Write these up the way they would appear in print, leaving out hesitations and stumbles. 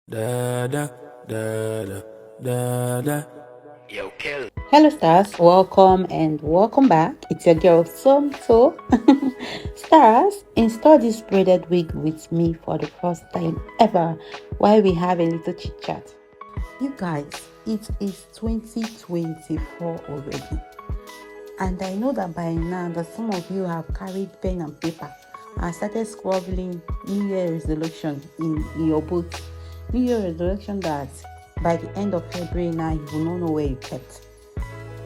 Da da da da da da. Yo, kill. Hello, stars. Welcome and welcome back. It's your girl Somto Stars. Install this braided wig with me for the first time ever while we have a little chit chat. You guys, it is 2024 already, and I know that by now that some of you have carried pen and paper and started scribbling New Year resolution in your book. New Year resolution that by the end of February now you will not know where you kept.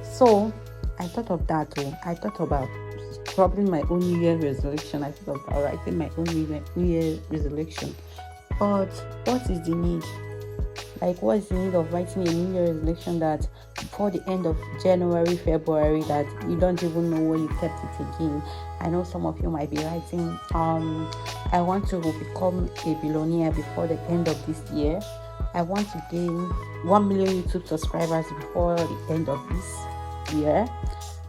So I thought of that too. I thought about scribbling my own New Year resolution. I thought about writing my own New Year resolution. But what is the need? Like, what is the need of writing a New Year resolution that before the end of January, February, that you don't even know where you kept it again? I know some of you might be writing, I want to become a billionaire before the end of this year. I want to gain 1 million YouTube subscribers before the end of this year.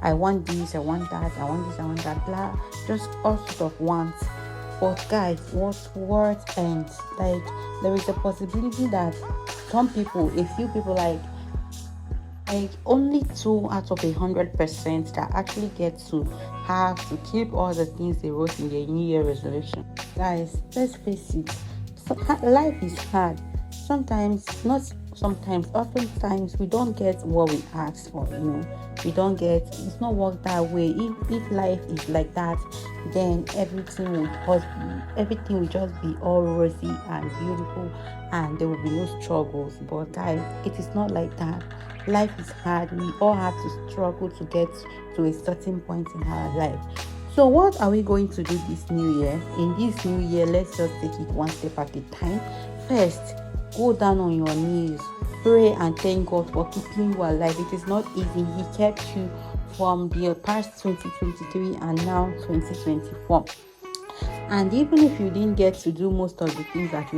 I want this, I want that, I want this, I want that, blah, just all sorts of wants. But guys, what words end? Like, there is a possibility that some people, a few people, like only 2 out of 100% that actually get to have to keep all the things they wrote in their New Year resolution. Guys, let's face it, life is hard. Oftentimes we don't get what we ask for, we don't get, it's not work that way. If life is like that, then everything will just be all rosy and beautiful and there will be no struggles. But guys, it is not like that. Life is hard. We all have to struggle to get to a certain point in our life. So what are we going to do this new year? In this new year, let's just take it one step at a time. First, go down on your knees, pray and thank God for keeping you alive. It is not easy. He kept you from the past 2023 and now 2024. And even if you didn't get to do most of the things that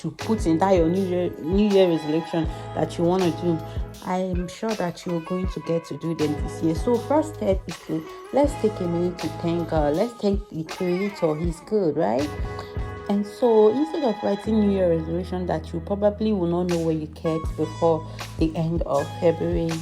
you put in that your New Year resolution that you want to do, I am sure that you're going to get to do them this year. So first step is let's take a minute to thank God. Let's thank the Creator. He's good, right? And so instead of writing New Year resolution that you probably will not know where you kept before the end of February,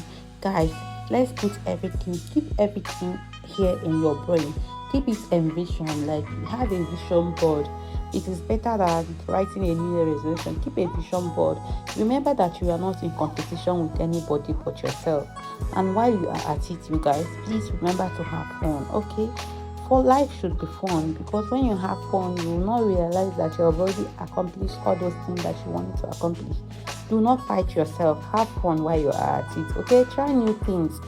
guys, let's keep everything here in your brain. Keep it envisioned, like have a vision board. It is better than writing a New Year resolution. Keep a vision board. Remember that you are not in competition with anybody but yourself. And while you are at it, you guys, please remember to have fun, okay? For life should be fun, because when you have fun, you will not realize that you have already accomplished all those things that you wanted to accomplish. Do not fight yourself. Have fun while you are at it, okay? Try new things.